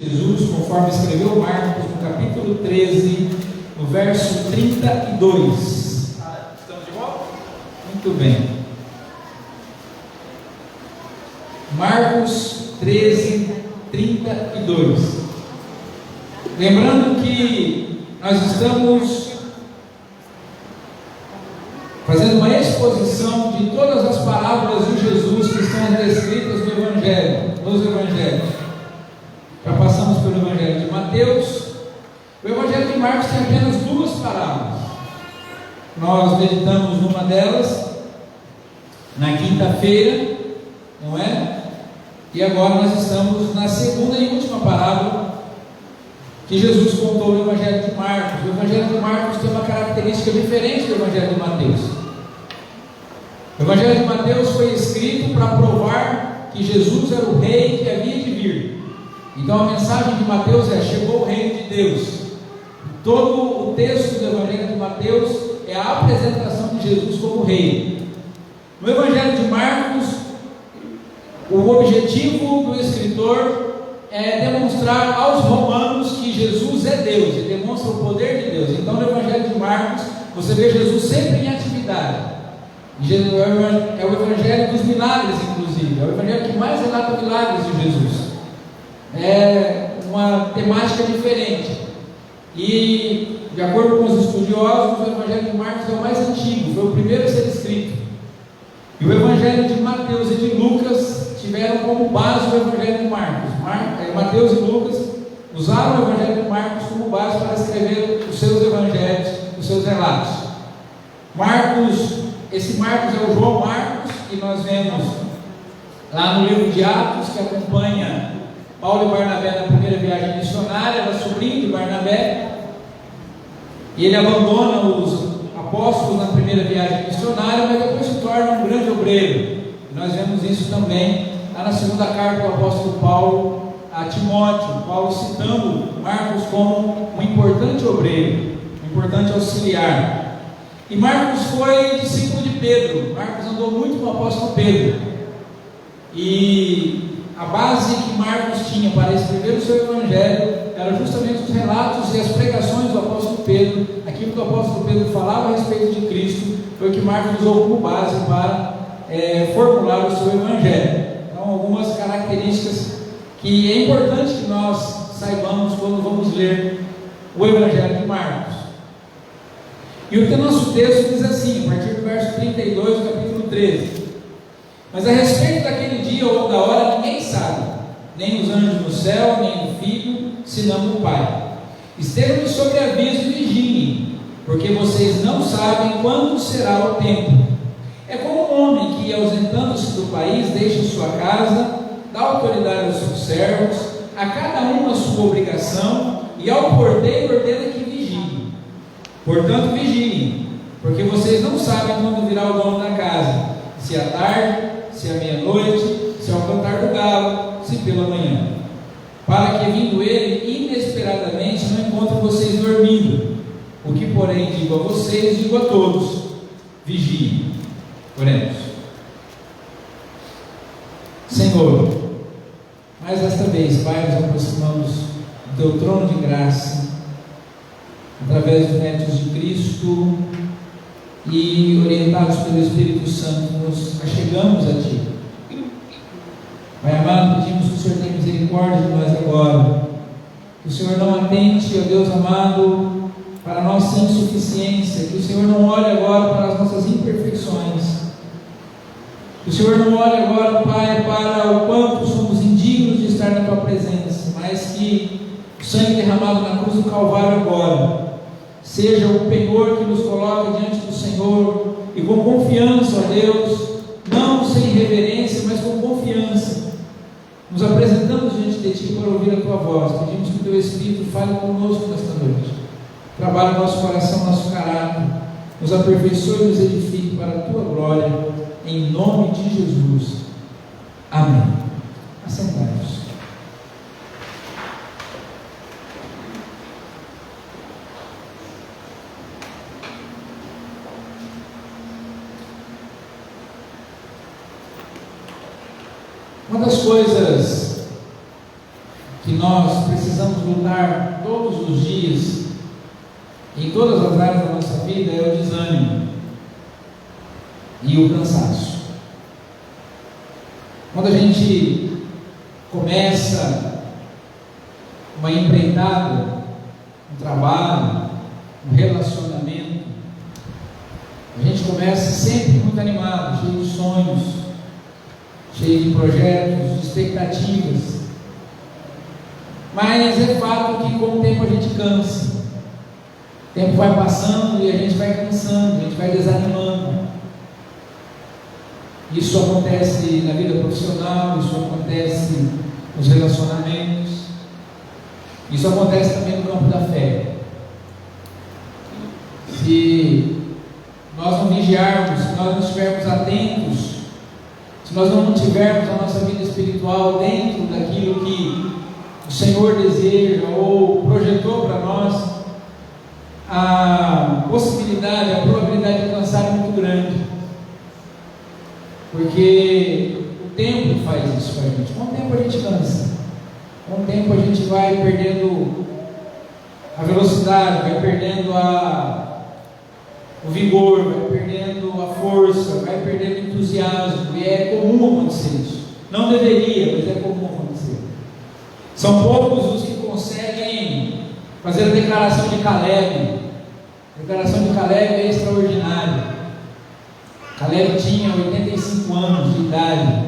Jesus, conforme escreveu Marcos, no capítulo 13, no verso 32. Estamos de volta? Muito bem. Marcos 13, 32. Lembrando que nós estamos fazendo uma exposição de todas as parábolas de Jesus que estão descritas no Evangelho, nos Evangelhos. Já passamos pelo Evangelho de Mateus. O Evangelho de Marcos tem apenas duas parábolas. Nós meditamos numa delas na quinta-feira, não é? E agora nós estamos na segunda e última parábola que Jesus contou no Evangelho de Marcos. O Evangelho de Marcos tem uma característica diferente do Evangelho de Mateus. O Evangelho de Mateus foi escrito para provar que Jesus era o rei que havia de vir. Então a mensagem de Mateus é: chegou o reino de Deus. Todo o texto do Evangelho de Mateus é a apresentação de Jesus como rei. No Evangelho de Marcos, o objetivo do escritor é demonstrar aos romanos que Jesus é Deus, e demonstra o poder de Deus. Então no Evangelho de Marcos você vê Jesus sempre em atividade. É o Evangelho dos milagres, inclusive. É o Evangelho que mais relata milagres de Jesus. É uma temática diferente. E, de acordo com os estudiosos, o Evangelho de Marcos é o mais antigo, foi o primeiro a ser escrito. E o Evangelho de Mateus e de Lucas tiveram como base o Evangelho de Marcos. Mateus e Lucas usaram o Evangelho de Marcos como base para escrever os seus evangelhos, os seus relatos. Esse Marcos é o João Marcos, que nós vemos lá no livro de Atos, que acompanha Paulo e Barnabé na primeira viagem missionária, era sobrinho de Barnabé, e ele abandona os apóstolos na primeira viagem missionária, mas depois se torna um grande obreiro. E nós vemos isso também lá na segunda carta do apóstolo Paulo a Timóteo, Paulo citando Marcos como um importante obreiro, um importante auxiliar. E Marcos foi discípulo de Pedro. Marcos andou muito com o apóstolo Pedro. E a base que Marcos tinha para escrever o seu evangelho era justamente os relatos e as pregações do apóstolo Pedro. Aquilo que o apóstolo Pedro falava a respeito de Cristo foi o que Marcos usou como base para formular o seu evangelho. Então, algumas características que é importante que nós saibamos quando vamos ler o evangelho de Marcos. E o nosso texto diz assim, a partir do verso 32 do capítulo 13: mas a respeito daquele dia ou da hora ninguém sabe, nem os anjos no céu, nem o Filho, senão o Pai. Estejam sobre aviso e vigiem, porque vocês não sabem quando será o tempo. É como um homem que, ausentando-se do país, deixa sua casa, dá autoridade aos seus servos, a cada um a sua obrigação, e ao porteiro ordena que vigie. Portanto, vigiem, porque vocês não sabem quando virá o dono da casa, se à tarde, se à meia-noite, se ao cantar do galo, se pela manhã, para que, vindo ele inesperadamente, não encontre vocês dormindo. O que, porém, digo a vocês, digo a todos: vigiem. Oremos. Senhor, mais desta vez, Pai, nos aproximamos do Teu trono de graça, através dos méritos de Cristo, e orientados pelo Espírito Santo, nos achegamos a Ti. Pai amado, pedimos que o Senhor tenha misericórdia de nós agora, que o Senhor não atente, ó Deus amado, para a nossa insuficiência, que o Senhor não olhe agora para as nossas imperfeições, que o Senhor não olhe agora, Pai, para o quanto somos indignos de estar na Tua presença, mas que o sangue derramado na cruz do Calvário agora seja o penhor que nos coloca diante do Senhor, e com confiança, ó Deus, não sem reverência, mas com confiança, nos apresentamos diante de Ti para ouvir a Tua voz. Pedimos que o Teu Espírito fale conosco nesta noite, trabalhe nosso coração, nosso caráter, nos aperfeiçoe e nos edifique para a Tua glória, em nome de Jesus. Amém. Assentados. Uma das coisas que nós nós precisamos lutar todos os dias, em todas as áreas da nossa vida, é o desânimo e o cansaço. Quando a gente começa uma empreitada, um trabalho, um relacionamento, a gente começa sempre muito animado, cheio de sonhos, cheio de projetos, de expectativas. Mas é fato que com o tempo a gente cansa. O tempo vai passando e a gente vai cansando, a gente vai desanimando. Isso acontece na vida profissional, isso acontece nos relacionamentos, isso acontece também no campo da fé. Se nós não vigiarmos, se nós não estivermos atentos, se nós não mantivermos a nossa vida espiritual dentro daquilo que o Senhor deseja ou projetou para nós, a possibilidade, a probabilidade de cansar é muito grande, porque o tempo faz isso com a gente. Com o tempo a gente cansa, com o tempo a gente vai perdendo a velocidade, vai perdendo o vigor, vai perdendo a força, vai perdendo o entusiasmo, e é comum acontecer isso. Não deveria, mas é comum acontecer. São poucos os que conseguem fazer a declaração de Caleb. A declaração de Caleb é extraordinária. Caleb tinha 85 anos de idade,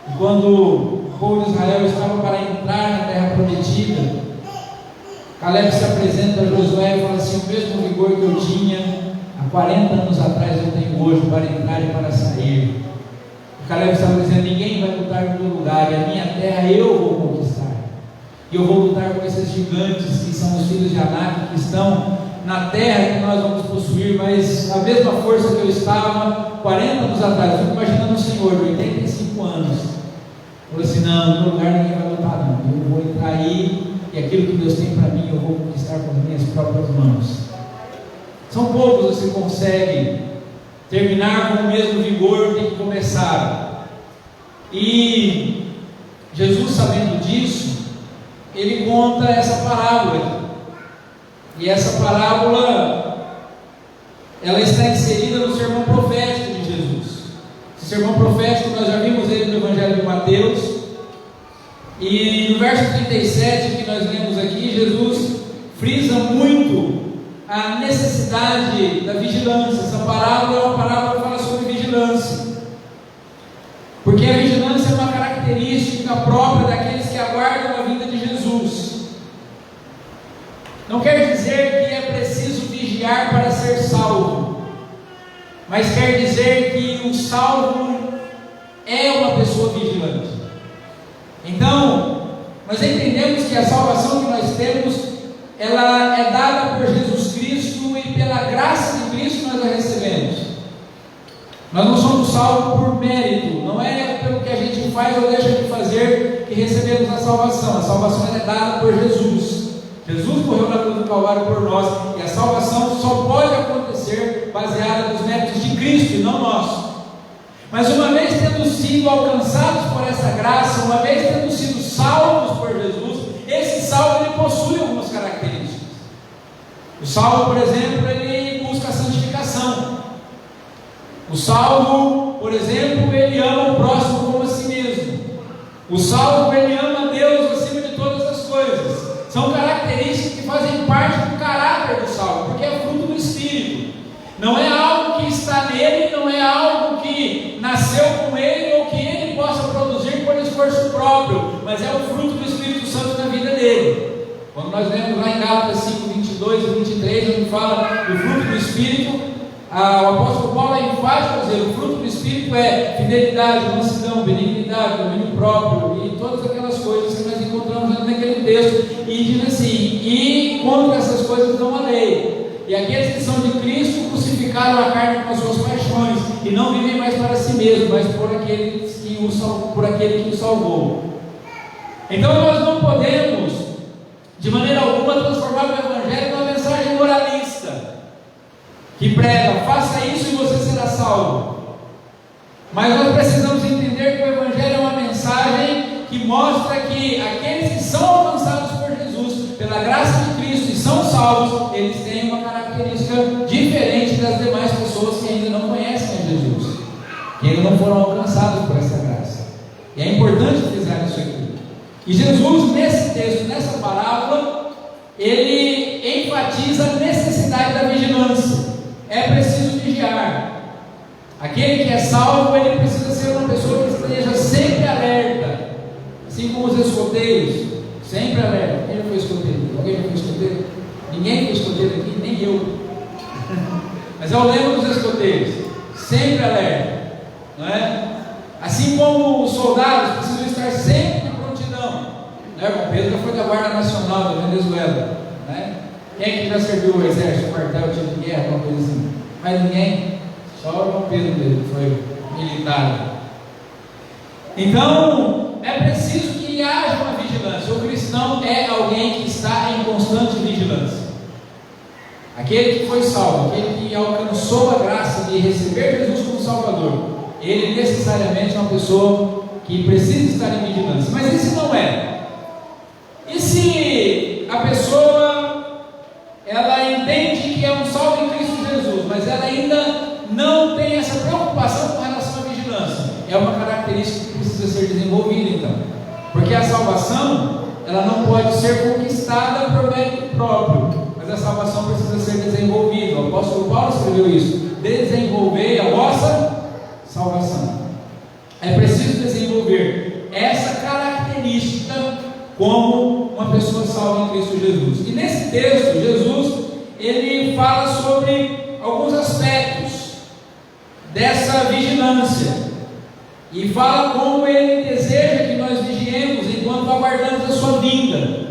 e quando o povo de Israel estava para entrar na terra prometida, Caleb se apresenta a Josué e fala assim: o mesmo vigor que eu tinha há 40 anos atrás eu tenho hoje para entrar e para sair. E Caleb estava dizendo: ninguém vai lutar no meu lugar, e a minha terra eu vou conquistar, e eu vou lutar com esses gigantes que são os filhos de Anak, que estão na terra que nós vamos possuir, mas a mesma força que eu estava 40 anos atrás. Eu fico imaginando o Senhor de 85 anos, falou assim: não, no meu lugar ninguém vai lutar não, eu vou entrar aí, e aquilo que Deus tem para mim eu vou conquistar com as minhas próprias mãos. São poucos os que conseguem terminar com o mesmo vigor que começaram. E Jesus, sabendo disso, ele conta essa parábola. E essa parábola, ela está inserida no sermão profético de Jesus. Esse sermão profético nós já vimos ele no Evangelho de Mateus. E no verso 37 que nós lemos aqui, Jesus frisa muito a necessidade da vigilância. Essa parábola é uma parábola que fala sobre vigilância, porque a vigilância é uma característica própria daqueles que aguardam a vinda de Jesus. Não quer dizer que é preciso vigiar para ser salvo, mas quer dizer que o salvo é uma pessoa vigilante. Então, nós entendemos que a salvação que nós temos, ela é dada por Jesus Cristo, e pela graça de Cristo nós a recebemos. Nós não somos salvos por mérito, não é pelo que a gente faz ou deixa de fazer que recebemos a salvação. A salvação é dada por Jesus. Jesus morreu na cruz do Calvário por nós, e a salvação só pode acontecer baseada nos méritos de Cristo e não nós. Mas uma vez tendo sido alcançados por essa graça, uma vez tendo sido salvos por Jesus, esse salvo ele possui algumas características. O salvo, por exemplo, ele busca a santificação. O salvo, por exemplo, ele ama o próximo como a si mesmo. O salvo, ele ama a Deus acima de todas as coisas. São características que fazem parte do caráter do salvo, porque é fruto do Espírito. Não é algo que está nele, não é algo que nasceu com ele ou que ele possa produzir por esforço próprio, mas é o fruto do Espírito Santo na vida dele. Quando nós lemos lá em Gálatas 5, 22 e 23, onde fala do fruto do Espírito, o apóstolo Paulo é enfático a dizer: o fruto do Espírito é fidelidade, mansidão, benignidade, domínio próprio, e todas aquelas coisas que nós encontramos naquele texto. E diz assim: e contra essas coisas não há lei. E aqueles que são de Cristo crucificaram a carne com as suas paixões, e não vivem mais para si mesmos, mas por aquele que o salvou. Então nós não podemos, de maneira alguma, transformar o Evangelho numa mensagem moralista, que prega: faça isso e você será salvo. Mas nós precisamos entender que o Evangelho é uma mensagem que mostra que aqueles que são apóstolos, eles têm uma característica diferente das demais pessoas que ainda não conhecem a Jesus, que ainda não foram alcançados por essa graça. E é importante frisar isso aqui. E Jesus, nesse texto, nessa parábola, ele enfatiza a necessidade da vigilância. É preciso vigiar. Aquele que é salvo, ele precisa ser uma pessoa que esteja sempre alerta, assim como os escoteiros, sempre alerta. Quem já foi escoteiro? Alguém já foi escoteiro? Ninguém foi escoteiro aqui, nem eu. Mas é o lema dos escoteiros, sempre alerta, não é? Assim como os soldados precisam estar sempre em prontidão, né? O Pedro já foi da Guarda Nacional da Venezuela, né? Quem é que já serviu o exército, o quartel, tipo de guerra, alguma coisa assim? Mas ninguém? Só o João Pedro dele, que foi militar. Então, é preciso que haja uma vigilância. O cristão é alguém que está em constante vigilância. Aquele que foi salvo, aquele que alcançou a graça de receber Jesus como Salvador, ele necessariamente é uma pessoa que precisa estar em vigilância. Mas e se não é? E se a pessoa, ela entende que é um salvo em Cristo Jesus, mas ela ainda não tem essa preocupação com relação à vigilância? É uma característica que precisa ser desenvolvida, então. Porque a salvação, ela não pode ser conquistada por mérito próprio, mas a salvação precisa ser desenvolvida. O apóstolo Paulo escreveu isso: desenvolvei a vossa salvação. É preciso desenvolver essa característica como uma pessoa salva em Cristo Jesus. E nesse texto, Jesus, ele fala sobre alguns aspectos dessa vigilância, e fala como ele deseja que nós vigiemos enquanto aguardamos a sua vinda.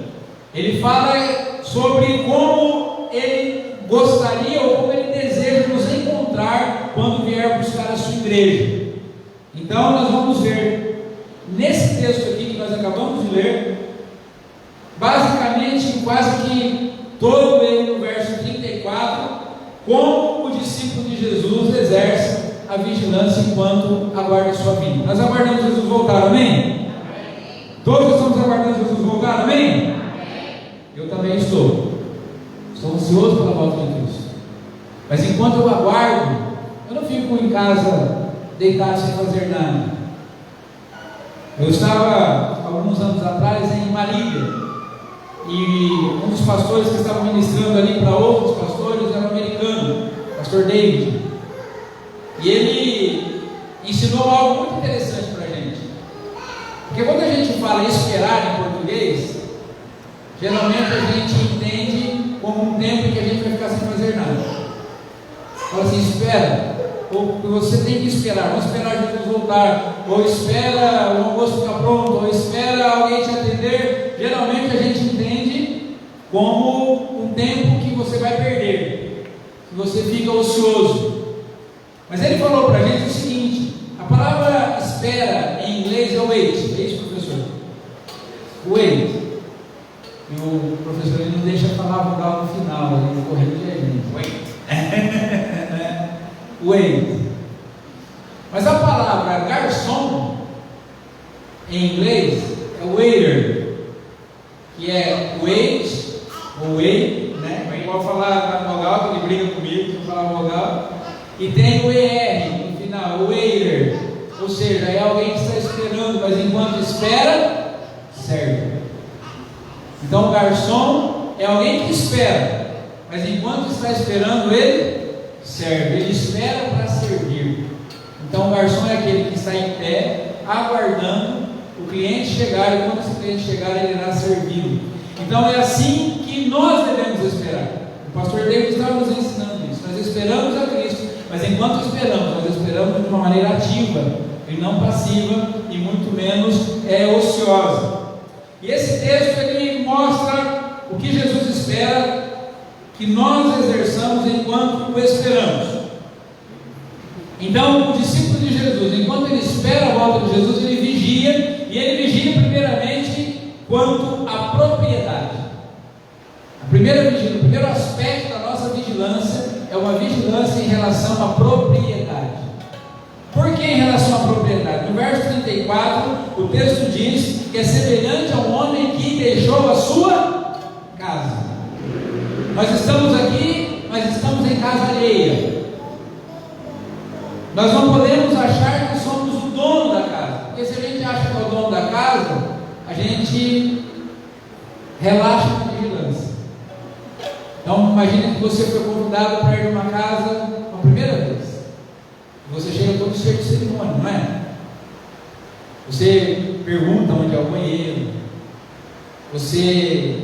Ele fala sobre como ele gostaria ou como ele deseja nos encontrar quando vier buscar a sua igreja. Então nós vamos ver nesse texto aqui que nós acabamos de ler, basicamente quase que todo ele no verso 34, como o discípulo de Jesus exerce a vigilância enquanto aguarda a sua vinda. Nós aguardamos Jesus voltar, amém? Amém. Todos estamos aguardando Jesus voltar, amém? Amém. Eu também estou ansioso pela volta de Cristo. Mas enquanto eu aguardo, eu não fico em casa deitado sem fazer nada. Eu estava alguns anos atrás em Marília, e um dos pastores que estava ministrando ali para outros pastores era um americano, pastor David. E ele ensinou algo muito interessante para a gente. Porque quando a gente fala esperar em português, geralmente a gente entende como um tempo em que a gente vai ficar sem fazer nada. Fala assim, espera, ou você tem que esperar, vamos esperar Jesus voltar, ou espera o almoço ficar pronto, ou espera alguém te atender. Geralmente a gente entende como um tempo que você vai perder, que você fica ocioso. Mas ele falou para a gente o seguinte: a palavra espera em inglês é wait. É isso, professor? Wait. E o professor ele não deixa falar a vogal no final, ele corrige a gente. Wait. Wait. Mas a palavra garçom em inglês é waiter, que é wait ou wait, né? Mas igual falar na vogal, que ele briga comigo se eu falar vogal. E tem o ER no final, o waiter, ou seja, é alguém que está esperando, mas enquanto espera, serve. Então, o garçom é alguém que espera, mas enquanto está esperando, ele serve. Ele espera para servir. Então, o garçom é aquele que está em pé, aguardando o cliente chegar, e quando esse cliente chegar, ele irá servi-lo. Então, é assim que nós devemos esperar. O pastor David estava nos ensinando isso. Nós esperamos a Cristo, mas enquanto esperamos, nós esperamos de uma maneira ativa e não passiva, e muito menos ociosa. E esse texto ele mostra o que Jesus espera que nós exerçamos enquanto o esperamos. Então, o discípulo de Jesus, enquanto ele espera a volta de Jesus, ele vigia, e ele vigia primeiramente quanto à propriedade. O primeiro aspecto da nossa vigilância é uma vigilância em relação à propriedade. Por que em relação à propriedade? No verso 34, o texto diz que é semelhante a um homem que deixou a sua casa. Nós estamos aqui, mas estamos em casa alheia. Nós não podemos achar que somos o dono da casa, porque se a gente acha que é o dono da casa, a gente relaxa na vigilância. Então imagine que você foi convidado para ir numa casa a primeira vez. Você chega todo cheio de cerimônia, não é? Você pergunta onde é o banheiro, você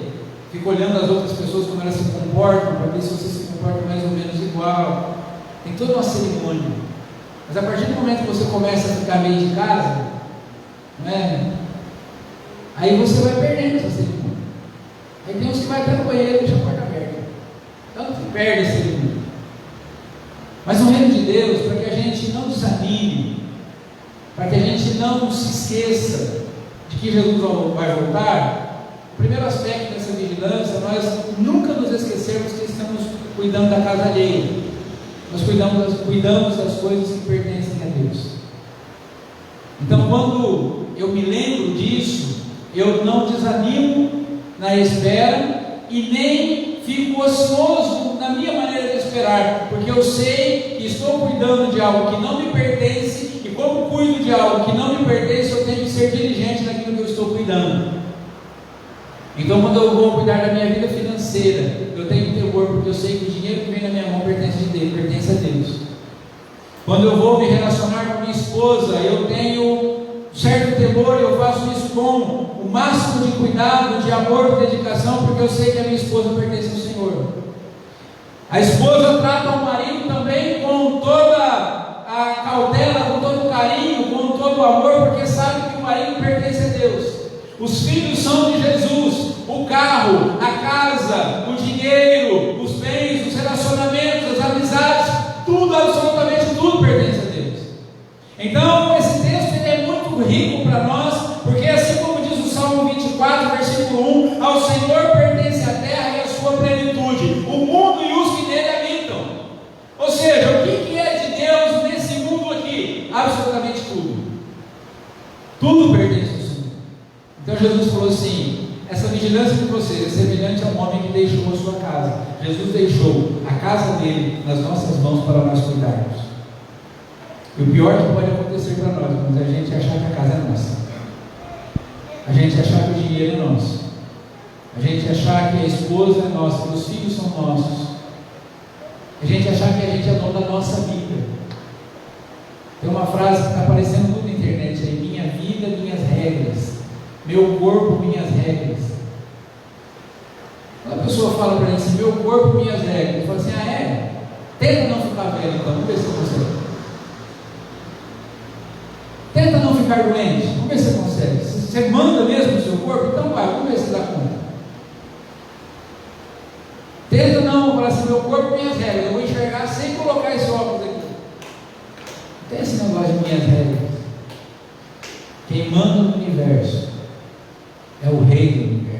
fica olhando as outras pessoas como elas se comportam, para ver se você se comporta mais ou menos igual. Tem toda uma cerimônia. Mas a partir do momento que você começa a ficar meio de casa, não é? Aí você vai perdendo essa cerimônia. Aí tem uns que vai até no banheiro e deixa a porta aberta. Então você perde a cerimônia. Mas no reino de Deus, para que a gente não desanime, para que a gente não se esqueça de que Jesus vai voltar, o primeiro aspecto dessa vigilância, nós nunca nos esquecermos que estamos cuidando da casa alheia. Nós cuidamos das coisas que pertencem a Deus. Então, quando eu me lembro disso, eu não desanimo na espera e nem fico ocioso na minha maneira de esperar, porque eu sei que estou cuidando de algo que não me pertence, e como cuido de algo que não me pertence, eu tenho que ser diligente naquilo que eu estou cuidando. Então, quando eu vou cuidar da minha vida financeira, eu tenho temor, porque eu sei que o dinheiro que vem na minha mão pertence a Deus. Quando eu vou me relacionar com minha esposa, eu tenho certo temor e eu faço isso com o máximo de cuidado, de amor, de dedicação, porque eu sei que a minha esposa pertence ao Senhor. A esposa trata o marido também com toda a cautela, com todo o carinho, com todo o amor, porque sabe que o marido pertence a Deus. Os filhos são de Jesus, o carro, a casa, o dinheiro, os bens, os relacionamentos, as amizades, tudo, absolutamente tudo pertence a Deus. Então esse texto ele é muito rico para nós, porque assim como diz o Salmo 24, versículo 1, ao Senhor pertence a terra e a sua plenitude, o mundo e os que nele habitam. Ou seja, o que é de Deus nesse mundo aqui? Absolutamente tudo. Tudo pertence ao Senhor. Então Jesus falou assim: essa vigilância de vocês é semelhante a um homem que deixou a sua casa. Jesus deixou a casa dele nas nossas mãos para nós cuidarmos. E o pior que pode acontecer para nós, quando a gente achar que a casa é nossa, a gente achar que o dinheiro é nosso, a gente achar que a esposa é nossa, que os filhos são nossos, a gente achar que a gente é dono da nossa vida. Tem uma frase que está aparecendo muito na internet aí: minha vida, minhas regras, meu corpo, minhas regras. Quando a pessoa fala para mim assim, meu corpo, minhas regras, eu falo assim, ah é? Tenta não ficar velho então, vamos ver se você consegue. Tenta não ficar doente, vamos ver se você consegue. Você manda mesmo no seu corpo, então vai, vamos ver se dá conta. Tenta não falar assim, meu corpo, minhas regras, eu vou enxergar sem colocar esse óculos aqui. Não tem esse negócio de minhas regras. Quem manda no universo é o Rei do universo.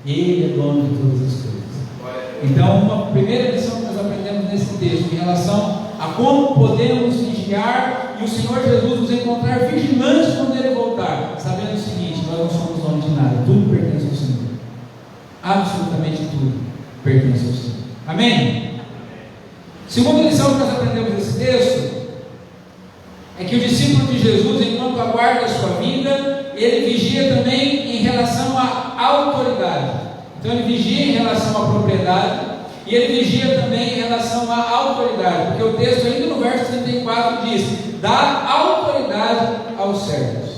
Ele é dono de todas as coisas. Então, uma primeira lição que nós aprendemos nesse texto, em relação a como podemos vigiar e o Senhor Jesus nos encontrar vigilantes quando Ele voltar, sabendo o seguinte: nós não somos donos de nada, tudo pertence ao Senhor. Absolutamente tudo pertence ao Senhor. Amém? Segunda lição que nós aprendemos nesse texto é que o discípulo de Jesus, enquanto aguarda a sua vinda, ele vigia também em relação à autoridade. Então ele vigia em relação à propriedade e ele vigia também em relação à autoridade, porque o texto ainda no verso 34 diz: dá autoridade aos servos.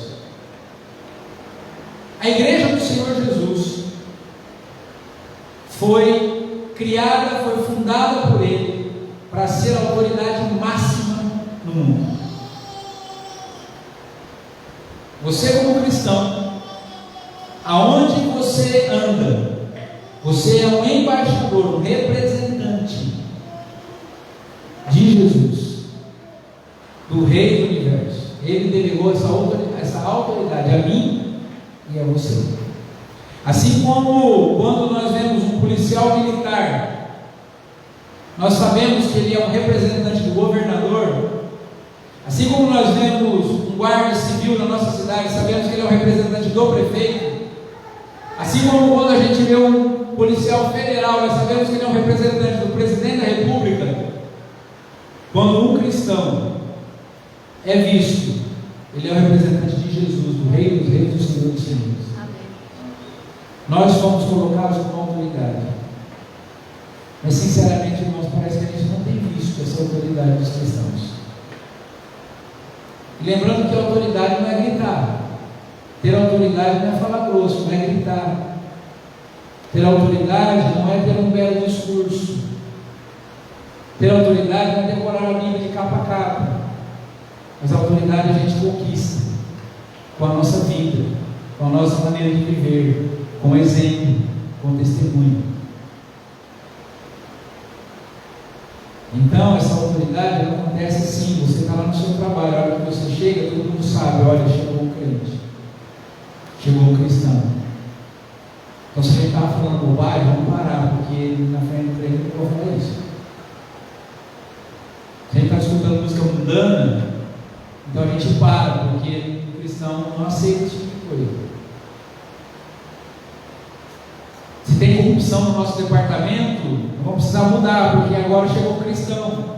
A igreja do Senhor Jesus foi criada, foi fundada por Ele para ser a autoridade máxima no mundo. Você como cristão, aonde você anda, você é um embaixador, um representante de Jesus, do Rei do Universo. Ele delegou essa autoridade a mim e a você. Assim como quando nós vemos um policial militar, nós sabemos que ele é um representante do governador. Assim como nós vemos um guarda civil na nossa cidade, sabemos que ele é um representante do prefeito. Assim como quando a gente vê um policial policial federal, nós sabemos que ele é um representante do presidente da República. Quando um cristão é visto, ele é o representante de Jesus, do Rei dos Reis, do Senhor dos Senhores. Nós fomos colocados como autoridade. Mas sinceramente, irmãos, parece que a gente não tem visto essa autoridade dos cristãos. E lembrando que a autoridade não é gritar. Ter autoridade não é falar grosso, não é gritar. Ter autoridade não é ter um belo discurso. Ter autoridade não é decorar a Bíblia de capa a capa. Mas a autoridade a gente conquista com a nossa vida, com a nossa maneira de viver, com exemplo, com testemunho. Então, essa autoridade ela acontece assim: você está lá no seu trabalho, a hora que você chega, todo mundo sabe: olha, chegou um crente, chegou um cristão. Então, se a gente estava falando bobagem, vamos parar, porque na frente do crente não pode falar isso. Se a gente está escutando música mundana, então a gente para, porque o cristão não aceita esse tipo de coisa. Se tem corrupção no nosso departamento, não vamos precisar mudar, porque agora chegou um cristão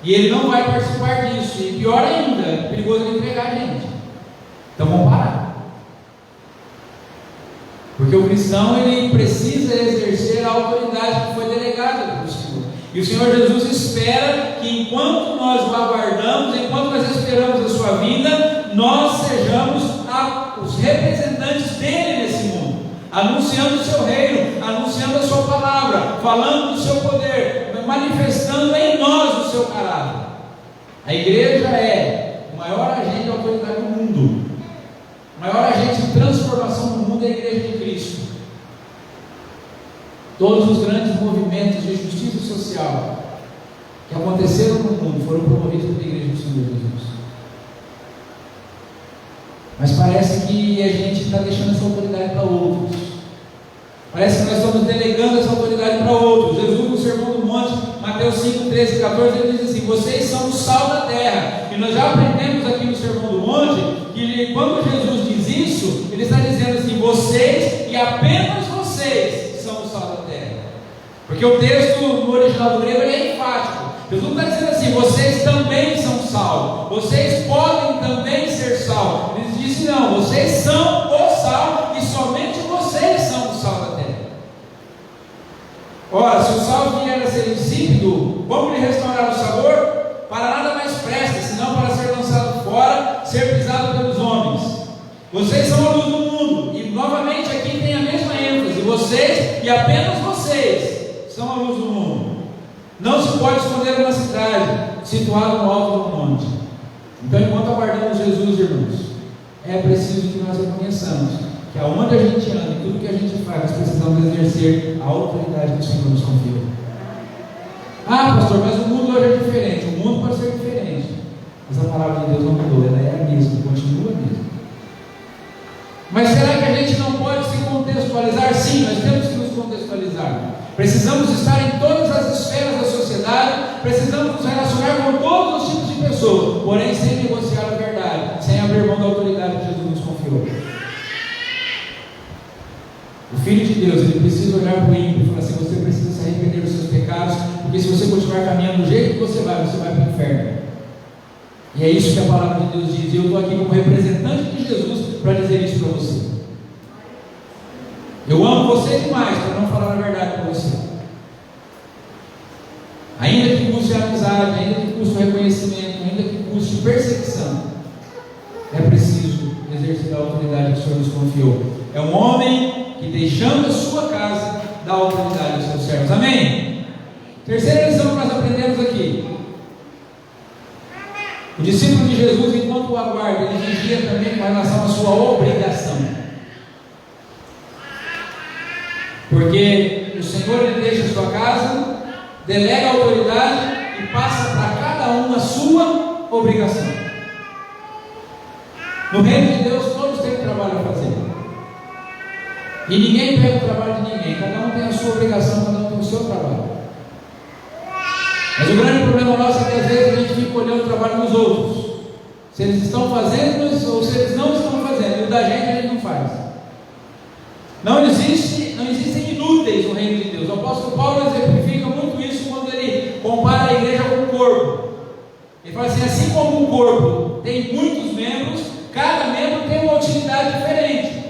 e ele não vai participar disso. E pior ainda, é perigoso ele entregar a gente. Então vamos parar, porque o cristão ele precisa exercer a autoridade que foi delegada pelo Senhor. E o Senhor Jesus espera que enquanto nós o aguardamos, enquanto nós esperamos a sua vinda, nós sejamos os representantes dele nesse mundo, anunciando o seu reino, anunciando a sua palavra, falando do seu poder, manifestando em nós o seu caráter. A igreja é o maior agente de autoridade do mundo, o maior agente de transformação do mundo é a igreja de Cristo. Todos os grandes movimentos de justiça social que aconteceram no mundo foram promovidos pela igreja do Senhor Jesus. Mas parece que a gente está deixando essa autoridade para outros. Parece que nós estamos delegando essa autoridade para outros. Jesus, no Sermão do Monte, Mateus 5, 13 e 14, ele diz assim: vocês são o sal da terra. E nós já aprendemos aqui no Sermão do Monte que quando Jesus diz isso, ele está dizendo assim: vocês e apenas vocês são o sal da terra. Porque o texto no original do grego é enfático. Jesus não está dizendo assim: vocês também são sal, vocês podem também ser sal. Ele disse: não, vocês são o sal e somente vocês são o sal da terra. Ora, se o sal vier a ser insípido, como lhe restaurar o sabor? Para nada mais presta, senão para ser lançado fora, ser pisado pelos homens. Vocês são a luz do mundo. E novamente aqui tem a mesma ênfase: vocês e apenas vocês são a luz do mundo. Não se pode esconder uma cidade situada no alto do monte. Então, enquanto aguardamos Jesus, irmãos, é preciso que nós reconheçamos que aonde a gente anda e tudo que a gente faz, nós precisamos exercer a autoridade que o Senhor nos confiou. Ah, pastor, mas o mundo hoje é diferente. O mundo pode ser diferente, mas a palavra de Deus não mudou, ela é a mesma, continua a mesma. Mas será que a gente não pode se contextualizar? Sim, nós temos que nos contextualizar. Precisamos estar em todas as esferas da sociedade, precisamos nos relacionar com todos os tipos de pessoas, porém sem negociar a verdade, sem abrir mão da autoridade que Jesus nos confiou. O Filho de Deus, ele precisa olhar para o ímpio e falar assim: você precisa se arrepender dos seus pecados, porque se você continuar caminhando do jeito que você vai para o inferno. E é isso que a palavra de Deus diz. E eu estou aqui como representante de Jesus para dizer isso para você. Eu amo você demais para não falar a verdade para você. Ainda que custe a amizade, ainda que custe o reconhecimento, ainda que custe perseguição, é preciso exercer a autoridade que o Senhor nos confiou. É um homem que, deixando a sua casa, dá autoridade aos seus servos. Amém? Terceira lição que nós aprendemos aqui: o discípulo de Jesus, enquanto o aguarda, ele vigia também com relação à sua obrigação. Porque o Senhor, ele deixa a sua casa, delega a autoridade e passa para cada um a sua obrigação. No reino de Deus, todos têm trabalho a fazer. E ninguém pega o trabalho de ninguém. Cada um tem a sua obrigação, cada um tem o seu trabalho. Mas o grande problema nosso é que às vezes a gente fica olhando o trabalho dos outros. Se eles estão fazendo ou se eles não estão fazendo. E o da gente a gente não faz. Não existe existem inúteis no reino de Deus. O apóstolo Paulo exemplifica muito isso quando ele compara a igreja com o corpo. Ele fala assim como o corpo tem muitos membros, cada membro tem uma utilidade diferente.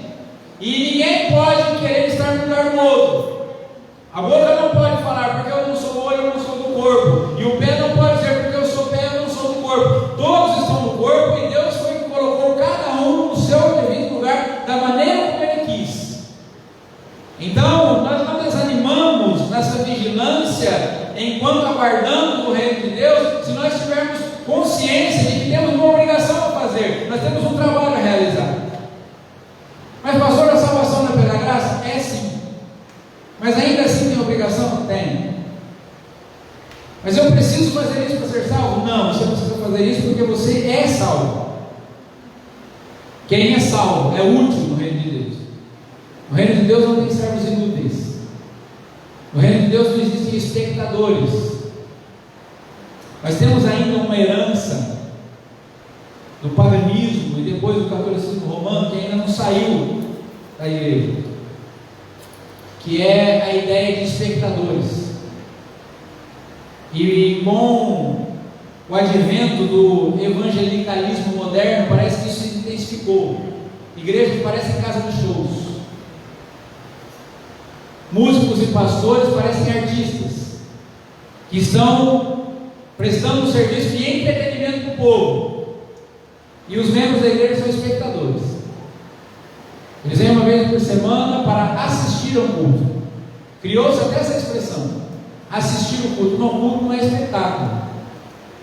E ninguém pode querer estar no lugar do outro. A boca não pode falar porque eu não sou olho, eu não sou do corpo. E o pé não pode dizer porque eu sou pé, eu não sou do corpo. Todos estão no corpo e Deus foi que colocou cada um no seu devido lugar, da maneira como Ele quis. Então, nós não desanimamos nessa vigilância enquanto aguardamos o reino de Deus, se nós tivermos consciência de que temos uma obrigação a fazer, nós temos um trabalho a realizar. Mas pastor, a salvação não é pela graça? É sim. Mas ainda assim tem obrigação? Tem. Mas eu preciso fazer isso para ser salvo? Não, você precisa fazer isso porque você é salvo. Quem é salvo é útil no reino de Deus. No reino de Deus não tem servos inúteis. No reino de Deus não existem espectadores. Nós temos ainda uma herança do paganismo e depois do catolicismo romano que ainda não saiu da igreja, que é a ideia de espectadores. E com o advento do evangelicalismo moderno, parece que isso se intensificou. Igrejas parecem casa de shows. Músicos e pastores parecem artistas que estão prestando um serviço de entretenimento para o povo. E os membros da igreja são espectadores. Eles vêm uma vez por semana para assistir ao culto. Criou-se até essa expressão: assistir o culto. Não, o culto não é espetáculo.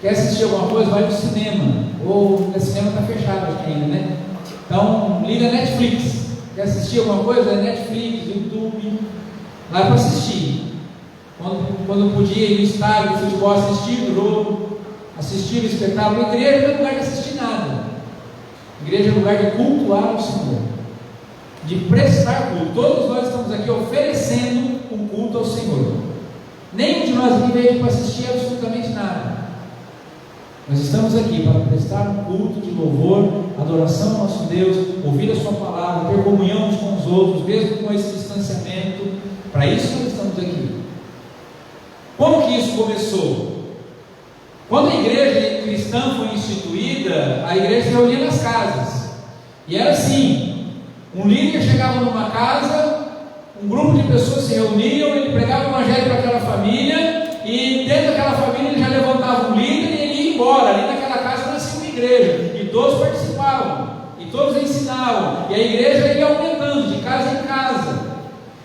Quer assistir alguma coisa? Vai no cinema. Ou o cinema está fechado aqui ainda, né? Então liga Netflix. Quer assistir alguma coisa? É Netflix, YouTube. Lá para assistir. Quando podia ir no estádio de futebol assistir o jogo, assistir o espetáculo. A igreja não é lugar de assistir nada. A igreja é lugar de cultuar o Senhor, de prestar culto. Todos nós estamos aqui oferecendo um culto ao Senhor. Nenhum de nós aqui veio para assistir absolutamente nada. Nós estamos aqui para prestar um culto de louvor, adoração ao nosso Deus, ouvir a sua palavra, ter comunhão uns com os outros, mesmo com esse distanciamento. Para isso nós estamos aqui. Como que isso começou? Quando a igreja cristã foi instituída, a igreja se reunia nas casas. E era assim: um líder chegava numa casa, um grupo de pessoas se reuniam, ele pregava o evangelho para aquela família, e dentro daquela família ele já levantava um líder e ele ia embora. Ali naquela casa nascia uma igreja, e todos participavam, e todos ensinavam, e a igreja ia aumentando de casa em casa.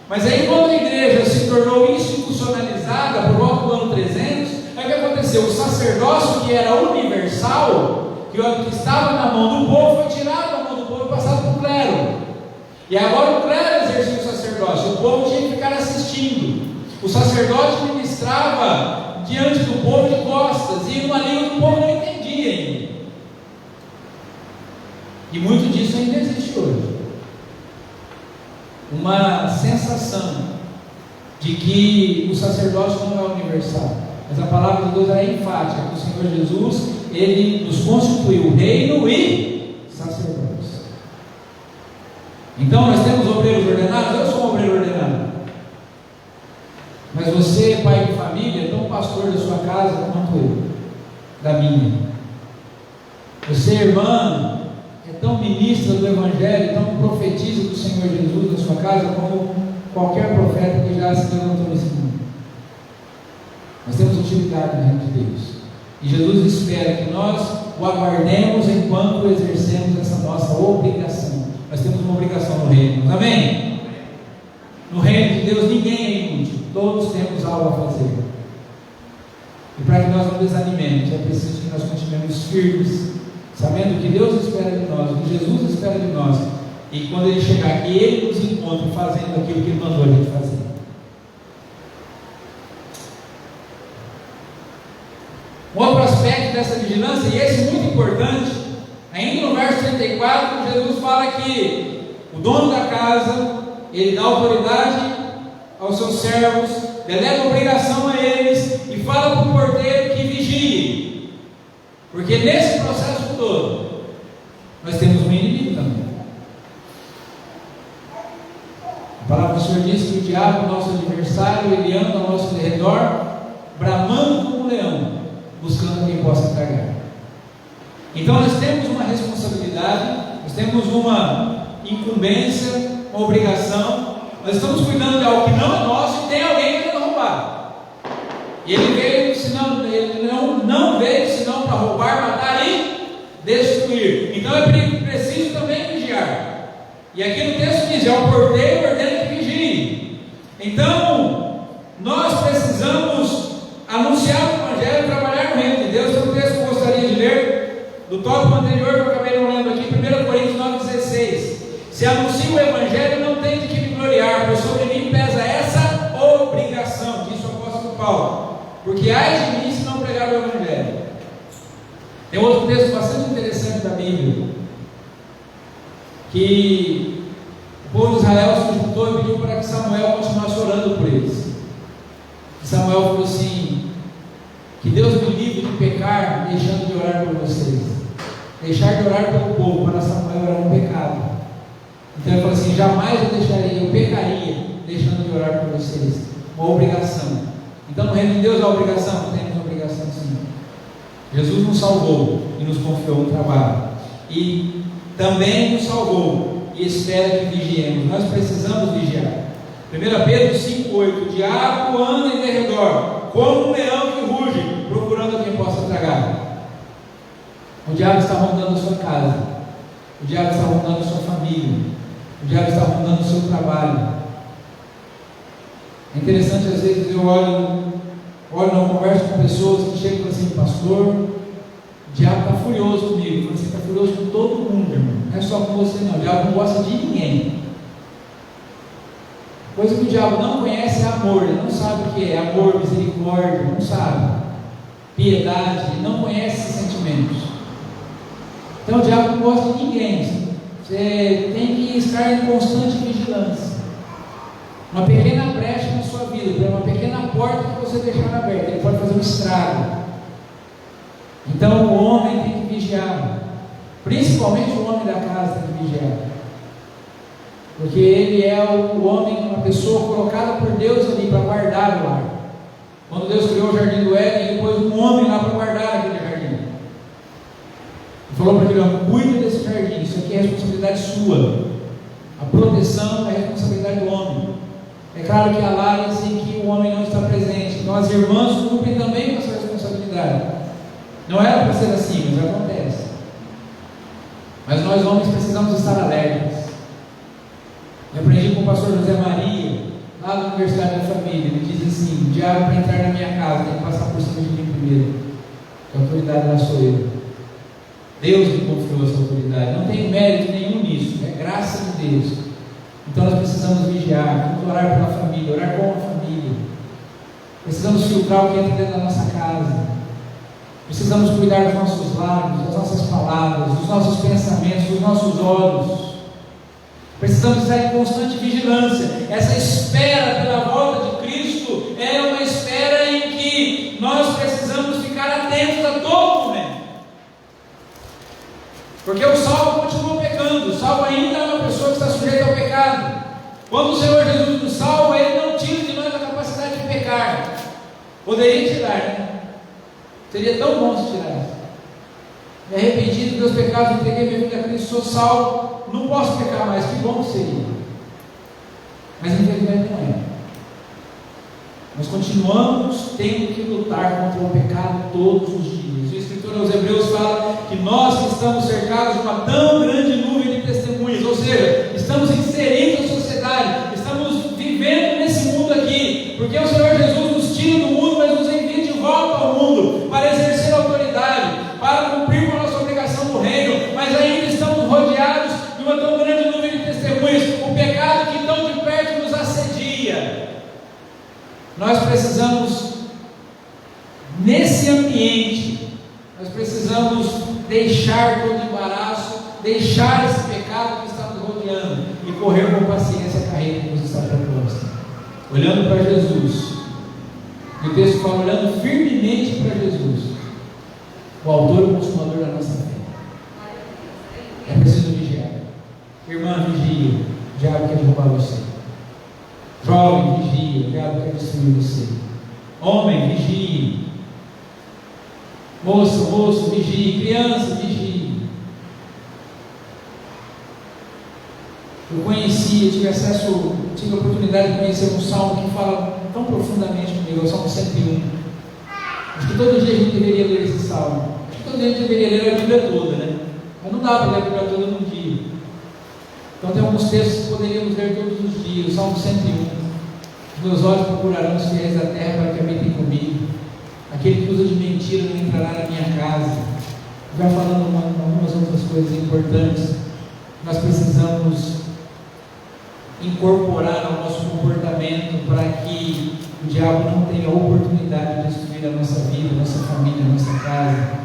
Mas aí quando a igreja se tornou institucionalizada por volta do ano 300, aí o que aconteceu? O sacerdócio, que era universal, que estava na mão do povo, foi tirado da mão do povo e passado para o clero. E agora o clero exercia o sacerdócio, o povo tinha que ficar assistindo. O sacerdote ministrava diante do povo de costas, e uma língua que o povo não entendia ainda. E muito disso ainda existe hoje. Uma sensação de que o sacerdócio não é universal, mas a palavra de Deus é enfática, que o Senhor Jesus, Ele nos constituiu reino e sacerdócio. Então nós temos obreiros ordenados. Eu sou um obreiro ordenado, mas você, pai de família, é tão pastor da sua casa quanto eu, da minha. Você, irmã, é tão ministra do Evangelho, tão profetiza do Senhor Jesus na sua casa como qualquer profeta que já se levantou nesse mundo. Nós temos utilidade no reino de Deus, e Jesus espera que nós o aguardemos enquanto exercemos essa nossa obrigação. Nós temos uma obrigação no reino, amém? No reino de Deus ninguém é inútil, todos temos algo a fazer. E para que nós não desanimemos, é preciso que nós continuemos firmes, sabendo que Deus espera de nós, que Jesus espera de nós, e quando Ele chegar aqui, Ele nos encontra fazendo aquilo que Ele mandou a gente fazer. Um outro aspecto dessa vigilância, e esse muito importante, ainda no verso 34, Jesus fala que o dono da casa, ele dá autoridade aos seus servos, delega obrigação a eles, e fala para o porteiro que vigie, porque nesse processo todo, nós temos um inimigo também. A palavra do Senhor diz que adversário, ele anda ao nosso redor, bramando como um leão, buscando quem possa tragar. Então nós temos uma responsabilidade, nós temos uma incumbência, uma obrigação. Nós estamos cuidando de algo que não é nosso e tem alguém querendo roubar. E ele veio, senão, ele não veio senão para roubar, matar e destruir. Então é preciso também vigiar. E aqui no texto diz: é o porteiro ordena que vigie. Então nós precisamos anunciar o Evangelho, trabalhar no reino de Deus. Tem um texto que eu gostaria de ler, do tópico anterior que eu acabei não lendo aqui, 1 Coríntios 9,16. Se anuncio o Evangelho, não tem de que me gloriar, pois sobre mim pesa essa obrigação, disse o apóstolo Paulo, porque ai de mim se não pregar o Evangelho. Tem outro texto bastante interessante da Bíblia, que o povo de Israel se juntou e pediu para que Samuel continuasse orando por eles. E Samuel falou assim: que Deus me livre de pecar deixando de orar por vocês. Deixar de orar pelo povo para Samuel era um pecado. Então ele falou assim: jamais eu deixaria, eu pecaria deixando de orar por vocês. Uma obrigação. Então no reino de Deus há obrigação? Temos obrigação sim. Jesus nos salvou e nos confiou um trabalho. E também nos salvou e espera que vigiemos. Nós precisamos vigiar. 1 Pedro 5,8: o diabo anda em derredor, como um leão que ruge, procurando quem possa tragar. O diabo está rondando a sua casa. O diabo está rondando a sua família. O diabo está rondando o seu trabalho. É interessante, às vezes eu olho, não converso com pessoas que chegam e falam assim: pastor, o diabo está furioso comigo. Você está furioso com todo mundo, irmão. Não é só com você não. O diabo não gosta de ninguém. Coisa que o diabo não conhece é amor. Ele não sabe o que é amor, misericórdia, não sabe. Piedade, ele não conhece esses sentimentos. Então o diabo não gosta de ninguém. Você tem que estar em constante vigilância. Uma pequena brecha na sua vida, uma pequena porta que você deixar aberta, ele pode fazer um estrago. Então o homem tem que vigiar. Principalmente o homem da casa tem que vigiar. Porque ele é o homem, uma pessoa colocada por Deus ali para guardar o lar. Quando Deus criou o jardim do Éden, ele pôs um homem lá para guardar aquele jardim. Ele falou para aquele homem: cuide desse jardim, isso aqui é responsabilidade sua. A proteção é responsabilidade do homem. É claro que há lares em que o homem não está presente, então as irmãs cumprem também com essa responsabilidade. Não era para ser assim, mas acontece. Mas nós homens precisamos estar alertas. Eu aprendi com o pastor José Maria, lá na Universidade da Família. Ele diz assim: o diabo, para entrar na minha casa, tem que passar por cima de mim primeiro. A autoridade lá sou eu. Deus me confiou essa autoridade. Não tem mérito nenhum nisso, é graça de Deus. Então nós precisamos vigiar, vamos orar pela família, orar com a família. Precisamos filtrar o que entra dentro da nossa casa. Precisamos cuidar dos nossos lábios, das nossas palavras, dos nossos pensamentos, dos nossos olhos. Precisamos estar em constante vigilância. Essa espera pela volta de Cristo é uma espera em que nós precisamos ficar atentos a todo momento. Porque o salvo continua pecando. O salvo ainda é uma pessoa que está sujeita ao pecado. Quando o Senhor Jesus nos salva, Ele não tira de nós a capacidade de pecar. Poderia tirar, né? Seria tão bom se tirasse. Me arrependi dos meus pecados, entreguei minha vida a Cristo, sou salvo, não posso pecar mais. Que bom que seria. Mas infelizmente não é. Nós continuamos tendo que lutar contra o pecado todos os dias. O Escritor aos Hebreus fala que nós que estamos cercados de uma tão grande nuvem de testemunhas, ou seja, estamos inseridos na sociedade, estamos vivendo nesse mundo aqui, porque o Senhor Jesus nos tira do mundo, mas nos envia de volta ao mundo, para exercer autoridade, para cumprir com a nossa obrigação no reino, mas ainda estamos rodeados de uma tão grande nuvem de testemunhas, o pecado que tão de perto nos assedia. Nós precisamos, nesse ambiente, nós precisamos deixar todo embaraço, deixar esse pecado que está nos rodeando e correr com paciência a carreira que nos está proposta, olhando para Jesus. E o texto fala: olhando firmemente para Jesus, o autor e o consumador da nossa fé. É preciso vigiar. Irmã, vigia, o diabo quer derrubar você. Jovem, vigia, o diabo quer destruir você. Homem, vigie. Moço, vigie. Criança, vigie. Eu tive a oportunidade de conhecer um salmo que fala tão profundamente comigo, é o Salmo 101. Acho que todo dia a gente deveria ler esse salmo. Acho que todo dia a gente deveria ler a Bíblia toda, né? Mas não dá para ler a Bíblia toda num dia. Então tem alguns textos que poderíamos ler todos os dias. O Salmo 101. Os meus olhos procurarão os fiéis da terra para que habitem comigo. Aquele que usa de mentira não entrará na minha casa. Vai falando algumas outras coisas importantes. Nós precisamos incorporar ao nosso comportamento para que o diabo não tenha a oportunidade de destruir a nossa vida, a nossa família, a nossa casa,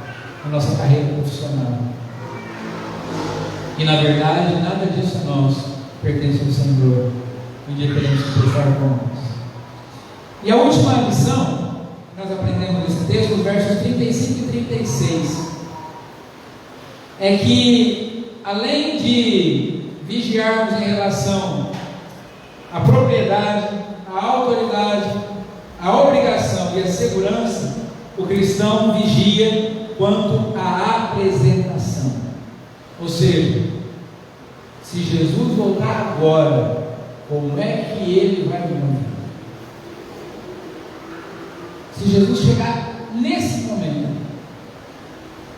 a nossa carreira profissional. E na verdade, nada disso a nós pertence ao Senhor. Um dia teremos que prestar contas. E a última lição que nós aprendemos nesse texto, os versos 35 e 36, é que além de vigiarmos em relação à propriedade, à autoridade, à obrigação e à segurança, o cristão vigia quanto à apresentação. Ou seja, se Jesus voltar agora, como é que ele vai morrer? Se Jesus chegar nesse momento,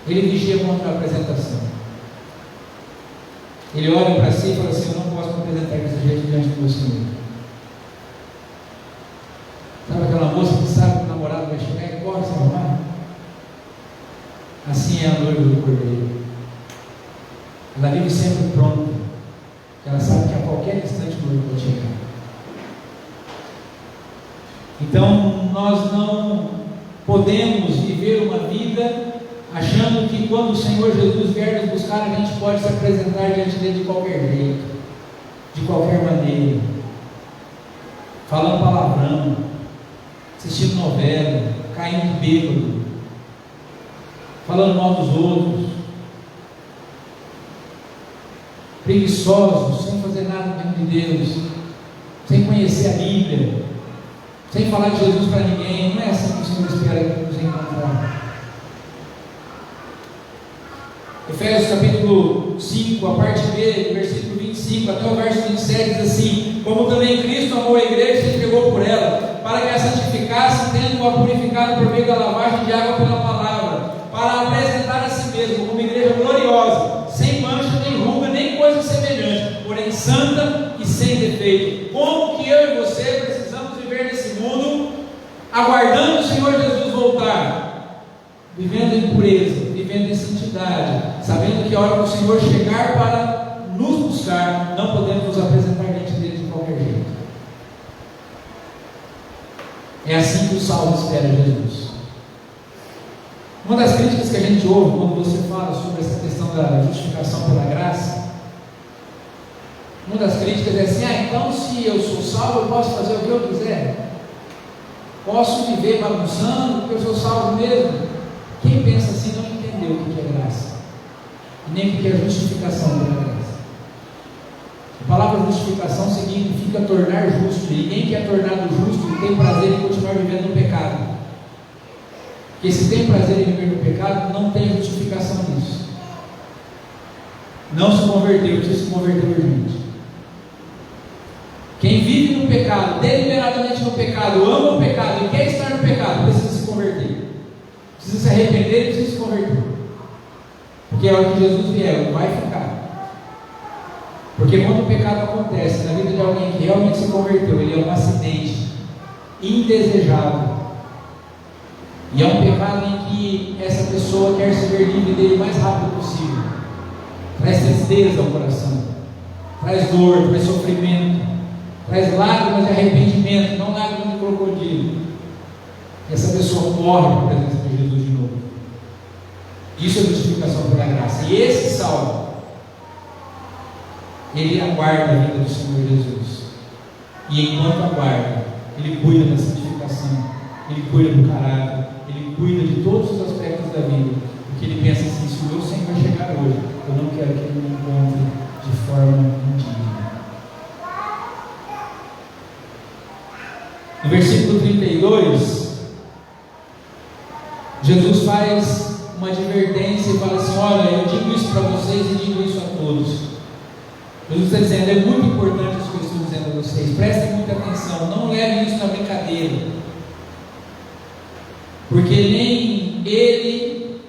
ele vigia contra a apresentação. Ele olha para si e fala assim: eu não posso me apresentar desse jeito diante do meu Senhor. Sabe aquela moça que sabe que o namorado vai chegar e corre se arrumar? Assim é a noiva do Cordeiro. Ela vive sempre pronta, porque ela sabe que a qualquer instante o noivo vai chegar. Então nós não podemos viver uma vida achando que quando o Senhor Jesus vier nos buscar, a gente pode se apresentar diante dele de qualquer jeito, de qualquer maneira, falando palavrão, assistindo novela, caindo bêbado, falando mal dos outros, preguiçosos, sem fazer nada no reino de Deus, sem conhecer a Bíblia, sem falar de Jesus para ninguém. Não é assim que o Senhor espera nos encontrar. Efésios capítulo 5, a parte B, versículo 25 até o verso 27 diz assim: como também Cristo amou a igreja e se entregou por ela, para que a santificasse, tendo-a purificado por meio da lavagem de água pela palavra, para a apresentar a si mesmo como uma igreja gloriosa, sem mancha, nem ruga, nem coisa semelhante, porém santa e sem defeito. Como que eu e você precisamos viver nesse mundo, aguardando o Senhor Jesus voltar, vivendo em pureza, vivendo em santidade, sabendo que a hora que o Senhor chegar para nos buscar, não podemos nos apresentar diante dele de qualquer jeito. É assim que o salmo espera Jesus. Uma das críticas que a gente ouve quando você fala sobre essa questão da justificação pela graça, uma das críticas é assim: então se eu sou salvo, eu posso fazer o que eu quiser, posso viver bagunçando, porque eu sou salvo mesmo. Quem pensa assim não entendeu o que é graça, nem o que é justificação pela graça. A palavra justificação significa tornar justo, e ninguém que é tornado justo tem prazer em continuar vivendo no pecado. Porque se tem prazer em viver no pecado, não tem justificação nisso. Não se converteu, precisa se converter urgente. Quem vive no pecado, deliberadamente no pecado, ama o pecado e quer estar no pecado, precisa se converter. Precisa se arrepender e precisa se converter. Porque a hora que Jesus vier, vai ficar. Porque quando o pecado acontece na vida de alguém que realmente se converteu, ele é um acidente indesejável. E é um pecado em que essa pessoa quer se ver livre dele o mais rápido possível. Traz tristeza ao coração, traz dor, traz sofrimento, traz lágrimas de arrependimento, não lágrimas de crocodilo. E essa pessoa corre para a presença de Jesus de novo. Isso é justificação pela graça. E esse salmo, ele aguarda a vida do Senhor Jesus. E enquanto aguarda, ele cuida da santificação, ele cuida do caráter, ele cuida de todos os aspectos da vida. Porque ele pensa assim: se o meu Senhor chegar hoje, eu não quero que ele me encontre de forma indigna. No versículo 32, Jesus faz uma advertência e fala assim: olha, eu digo isso para vocês e digo isso a todos. Jesus está dizendo, é muito importante isso que eu estou dizendo a vocês, prestem muita atenção, não levem isso na brincadeira, porque nem ele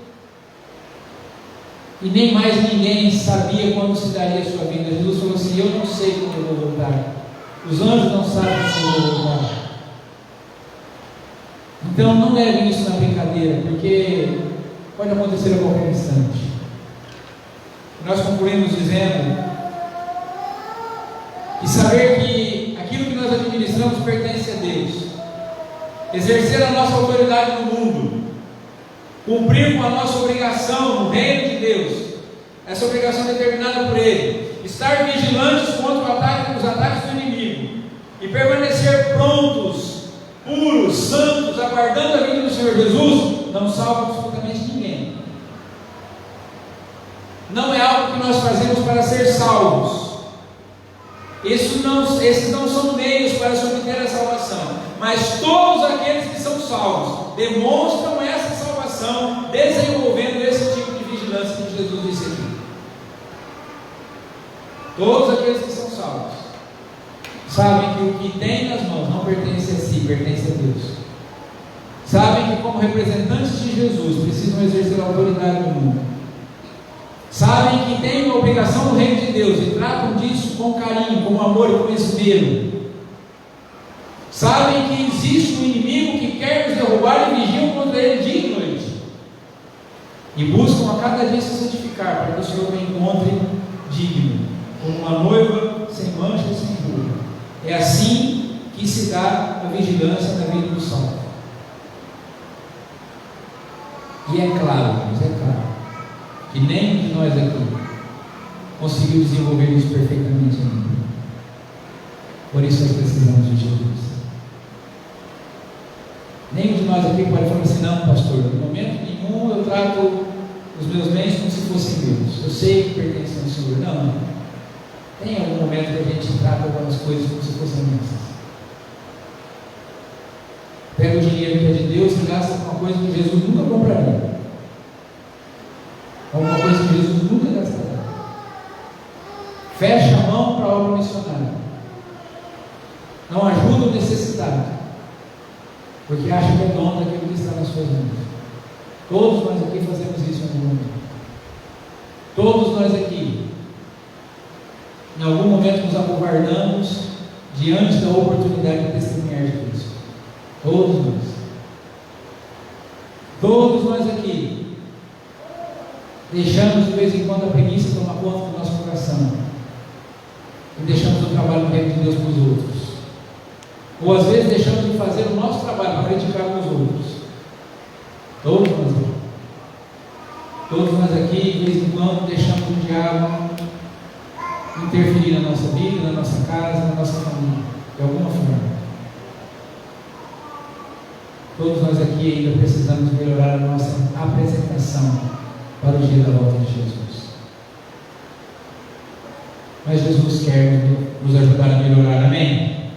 e nem mais ninguém sabia quando se daria a sua vinda. Jesus falou assim: eu não sei quando eu vou voltar, os anjos não sabem quando eu vou voltar. Então não levem isso na brincadeira, porque pode acontecer a qualquer instante. Nós concluímos dizendo e saber que aquilo que nós administramos pertence a Deus, exercer a nossa autoridade no mundo, cumprir com a nossa obrigação no reino de Deus, essa obrigação determinada por Ele, estar vigilantes contra os ataques do inimigo e permanecer prontos, puros, santos, aguardando a vinda do Senhor Jesus, não salva absolutamente ninguém. Não é algo que nós fazemos para ser salvos. Esses não são meios para se obter a salvação, mas todos aqueles que são salvos demonstram essa salvação desenvolvendo esse tipo de vigilância que Jesus disse aqui. Todos aqueles que são salvos sabem que o que tem nas mãos não pertence a si, pertence a Deus. Sabem que como representantes de Jesus precisam exercer a autoridade no mundo. Sabem que têm uma obrigação no reino de Deus e tratam disso com carinho, com amor e com esmero. Sabem que existe um inimigo que quer nos derrubar e vigiam contra ele dia e noite. E buscam a cada dia se santificar para que o Senhor me encontre digno, como uma noiva sem mancha e sem ruga. É assim que se dá a vigilância na vida do salvo. E é claro, mas é claro, que nenhum de nós aqui conseguiu desenvolver isso perfeitamente ainda. Por isso nós precisamos de Jesus. Nenhum de nós aqui pode falar assim: não, pastor, no momento nenhum eu trato os meus bens como se fossem meus, eu sei que pertencem ao Senhor. Não. Tem algum momento que a gente trata algumas coisas como se fossem nossas. Pega o dinheiro que é de Deus e gasta com uma coisa que Jesus nunca compraria, alguma coisa que Jesus nunca gastará. Fecha a mão para a obra missionária, não ajuda o necessitado, porque acha que é dono daquilo que está nas suas mãos. Todos nós aqui fazemos isso em algum momento. Todos nós aqui, em algum momento, nos acovardamos diante da oportunidade de testemunhar de Cristo. Todos nós. Todos nós aqui deixamos de vez em quando a preguiça tomar conta do nosso coração e deixamos o trabalho no reino de Deus para os outros, ou às vezes deixamos de fazer o nosso trabalho para predicar com os outros. Todos nós aqui. Todos nós aqui, de vez em quando, deixamos o diabo interferir na nossa vida, na nossa casa, na nossa família, de alguma forma. Todos nós aqui ainda precisamos melhorar a nossa apresentação para o dia da volta de Jesus. Mas Jesus quer nos ajudar a melhorar, amém?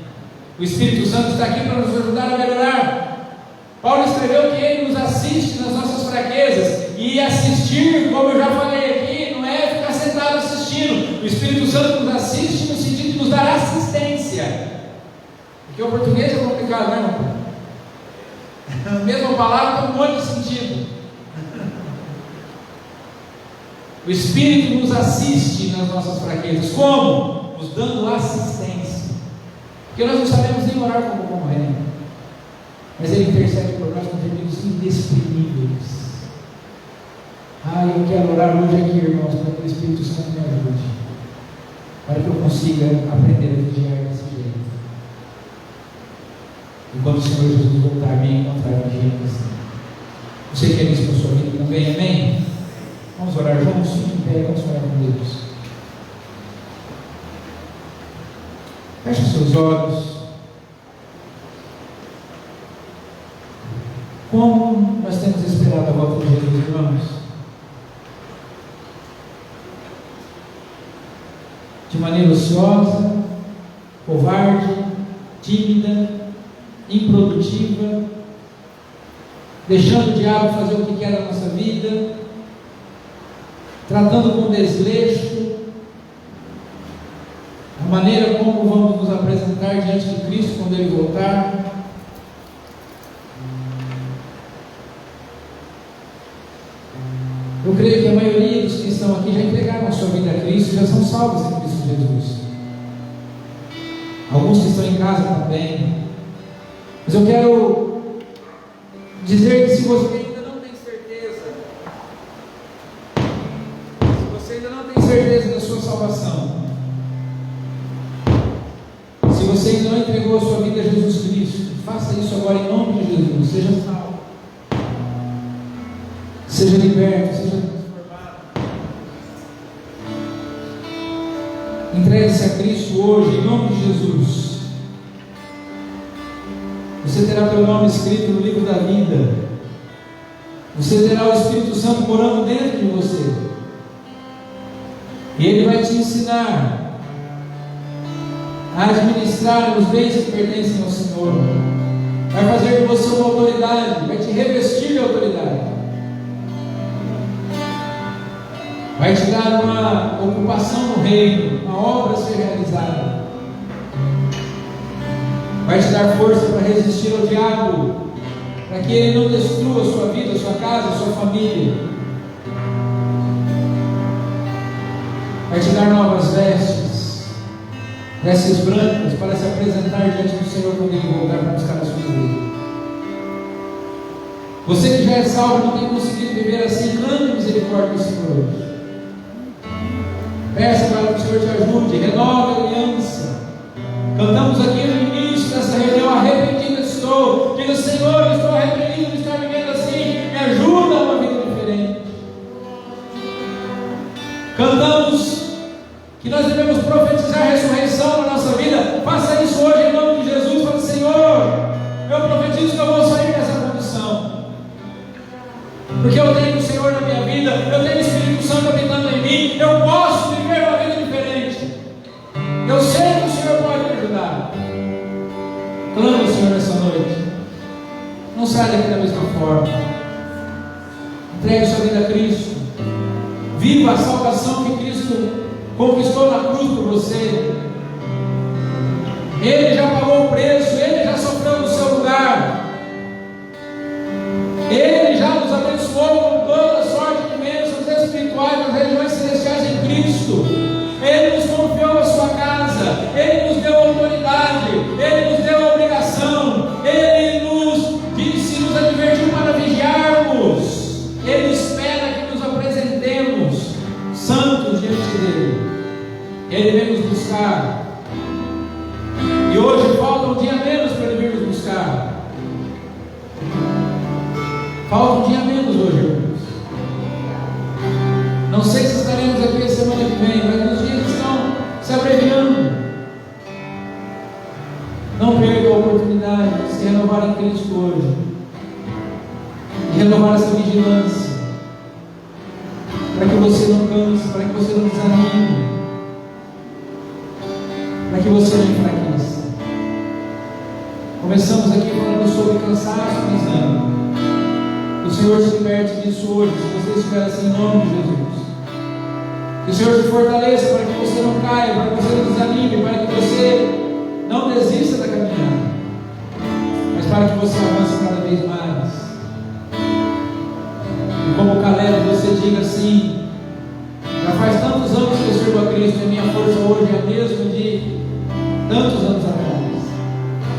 O Espírito Santo está aqui para nos ajudar a melhorar. Paulo escreveu que Ele nos assiste nas nossas fraquezas, e assistir, como eu já falei aqui, não é ficar sentado assistindo. O Espírito Santo nos assiste no sentido de nos dar assistência, porque o português é complicado, não é? A mesma palavra tem um monte de sentido. O Espírito nos assiste nas nossas fraquezas. Como? Nos dando assistência. Porque nós não sabemos nem orar como convém, mas Ele intercede por nós com gemidos inexprimíveis. Eu quero orar hoje aqui, irmãos, para que o Espírito Santo me ajude, para que eu consiga aprender a vigiar desse jeito. E quando o Senhor Jesus voltar, me encontrar vigiando assim. Você quer isso para a sua vida também, amém? Vamos orar juntos? Fique em pé, vamos orar com Deus. Feche seus olhos. Como nós temos esperado a volta de Jesus, irmãos? De maneira ociosa, covarde, tímida, impaciente. improdutiva, deixando o diabo fazer o que quer na nossa vida, tratando com desleixo a maneira como vamos nos apresentar diante de Cristo quando Ele voltar. Eu creio que a maioria dos que estão aqui já entregaram a sua vida a Cristo, já são salvos em Cristo Jesus. Alguns que estão em casa também. Mas eu quero dizer que se você ainda não tem certeza, da sua salvação, se você ainda não entregou a sua vida a Jesus Cristo, faça isso agora em nome de Jesus. Seja salvo, seja liberto, seja transformado. Entregue-se a Cristo hoje em nome de Jesus. Você terá teu nome escrito no livro da vida. Você terá o Espírito Santo morando dentro de você. E Ele vai te ensinar a administrar os bens que pertencem ao Senhor. Vai fazer de você uma autoridade, vai te revestir de autoridade. Vai te dar uma ocupação no reino, uma obra a ser realizada. Vai te dar força para resistir ao diabo, para que ele não destrua a sua vida, a sua casa, a sua família. Vai te dar novas vestes, vestes brancas, para se apresentar diante do Senhor quando Ele voltar para buscar a sua igreja. Você que já é salvo e não tem conseguido viver assim, clame misericórdia do Senhor hoje. Peça para que o Senhor te ajude, renove a aliança. Cantamos aqui no início dessa reunião: arrependido estou. Diga: Senhor, eu estou arrependido de estar vivendo assim, me ajuda a uma vida diferente. Cantamos que nós devemos profetizar a ressurreição na nossa vida. Faça isso hoje em nome de Jesus. Fale: Senhor, eu profetizo que eu vou sair dessa condição, porque eu tenho o Senhor na minha vida, eu tenho o Espírito Santo habitando em mim, eu posso viver uma vida diferente. Eu sei que o Senhor pode me ajudar. Clame ao Senhor nessa noite. Não saia daqui da mesma forma. Entregue sua vida a Cristo. Viva a salvação que Cristo conquistou na cruz por você. Ele já pagou o preço, Ele já sofreu no seu lugar. Ele já nos abençoou com toda sorte de bênçãos espirituais nas regiões celestiais em Cristo. Ele nos confiou a sua casa, Ele nos deu autoridade, Ele nos deu obrigação, Ele nos disse, nos advertiu para vigiarmos. Ele espera que nos apresentemos santos diante dEle. Ele vem nos buscar. E hoje falta um dia menos para Ele vir nos buscar. Falta um dia menos hoje, irmãos. Não sei se estaremos aqui a semana que vem, mas os dias estão se abreviando. Não perca a oportunidade de se renovar em Cristo hoje, de renovar essa vigilância, para que você não canse, para que você não desanime, para que você não enfraqueça. Começamos aqui falando sobre cansaço e desânimo. Que o Senhor se liberte disso hoje, se você estiver assim, em nome de Jesus. Que o Senhor te fortaleça para que você não caia, para que você não desanime, para que você não desista da caminhada, mas para que você avance cada vez mais. E como Caleb, você diga assim: já faz tantos anos que eu sirvo a Cristo, e a minha força hoje é a mesma de tantos anos atrás.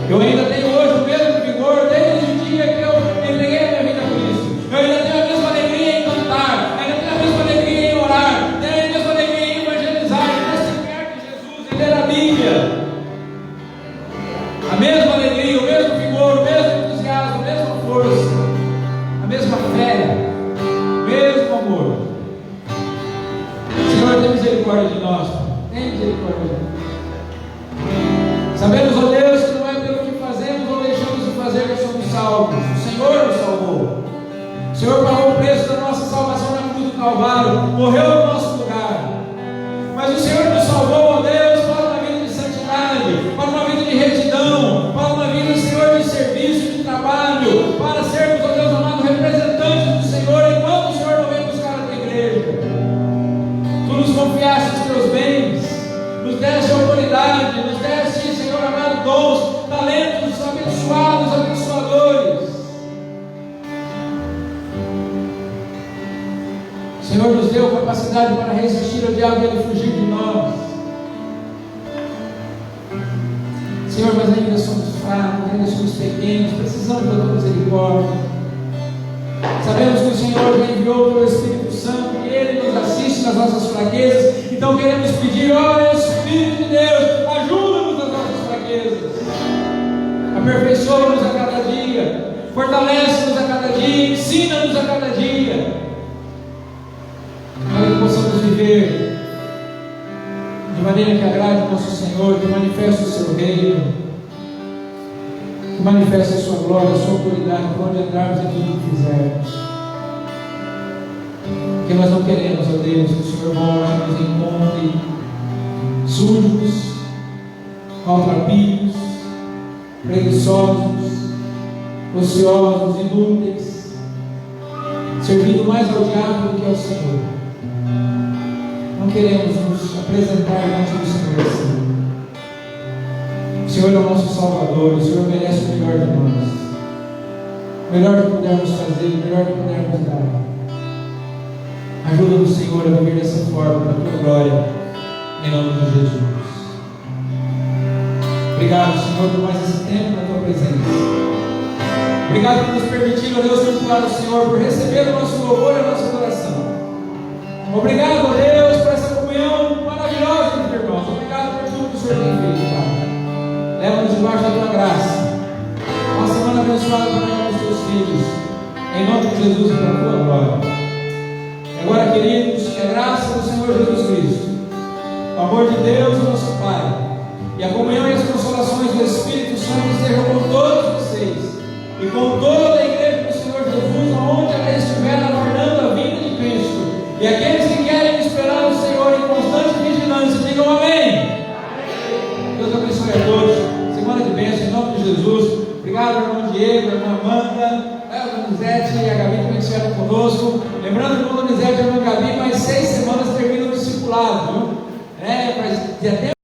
Eu ainda tenho hoje o mesmo vigor desde o dia que eu entreguei a minha vida a Cristo. Eu ainda tenho a mesma alegria em cantar, ainda tenho a mesma alegria em orar, tenho a mesma alegria em evangelizar, em testemunhar que Jesus, em ler a Bíblia. A mesma alegria, o mesmo vigor, o mesmo entusiasmo, a mesma força, a mesma fé, o mesmo amor. Senhor, tem misericórdia de nós, tem misericórdia de nós. Sabemos, ó Deus, que não é pelo que fazemos ou deixamos de fazer que somos salvos. O Senhor nos salvou. O Senhor pagou o preço da nossa salvação na cruz do Calvário, morreu no nosso lugar. Mas o Senhor nos salvou, ó Deus, para uma vida de santidade, para uma vida de retidão, para uma vida, Senhor, de serviço. trabalho, para sermos, ó Deus amado, representantes do Senhor, enquanto o Senhor não vem buscar a tua igreja. Tu nos confiaste os teus bens, nos deste autoridade, nos deste, Senhor amado, dons, talentos abençoados, abençoadores. O Senhor nos deu capacidade para resistir ao diabo e ele fugir de nós. Senhor, mas ainda somos fracos, ainda somos pequenos, precisamos da tua misericórdia. Sabemos que o Senhor já enviou o teu Espírito Santo e ele nos assiste nas nossas fraquezas. Então queremos pedir, ó Espírito de Deus, ajuda-nos nas nossas fraquezas, aperfeiçoa-nos a cada dia, fortalece-nos a cada dia, ensina-nos a cada dia, para que possamos viver de maneira que agrade o nosso Senhor, que manifeste o seu reino, que manifeste a sua glória, a sua autoridade, por onde entrarmos e tudo que fizermos. Porque nós não queremos, ó Deus, que o Senhor volte e nos encontre sujos, maltrapilhos, preguiçosos, ociosos, inúteis, servindo mais ao diabo do que ao Senhor. Não queremos nos apresentar diante do Senhor assim. O Senhor é o nosso Salvador, o Senhor merece o melhor de nós, o melhor que pudermos fazer, o melhor que pudermos dar. Ajuda-nos, Senhor, a viver dessa forma, para a tua glória, em nome de Jesus. Obrigado, Senhor, por mais esse tempo na tua presença. Obrigado por nos permitir, ó Deus, cultuar o Senhor, por receber o nosso louvor e a nossa adoração. Obrigado, ó Deus, por essa comunhão maravilhosa entre irmãos. Obrigado por tudo que o Senhor tem feito, Pai. Leva-nos debaixo da tua graça. Uma semana abençoada para nós, teus filhos. Em nome de Jesus e para a tua glória. Agora, queridos, que a graça do Senhor Jesus Cristo, o amor de Deus, o nosso Pai, e a comunhão e as consolações do Espírito Santo estejam com todos vocês e com toda a igreja do Senhor Jesus, onde ela estiver aguardando a vinda de Cristo. E aqueles que querem esperar o Senhor em constante vigilância, digam amém. Deus abençoe a todos. Semana de bênção, em nome de Jesus. Obrigado, irmão Diego, irmã Amanda, a Donizete e a Gabi que estiveram conosco. Lembrando que o irmão Donizete e a irmã Gabi, mais 6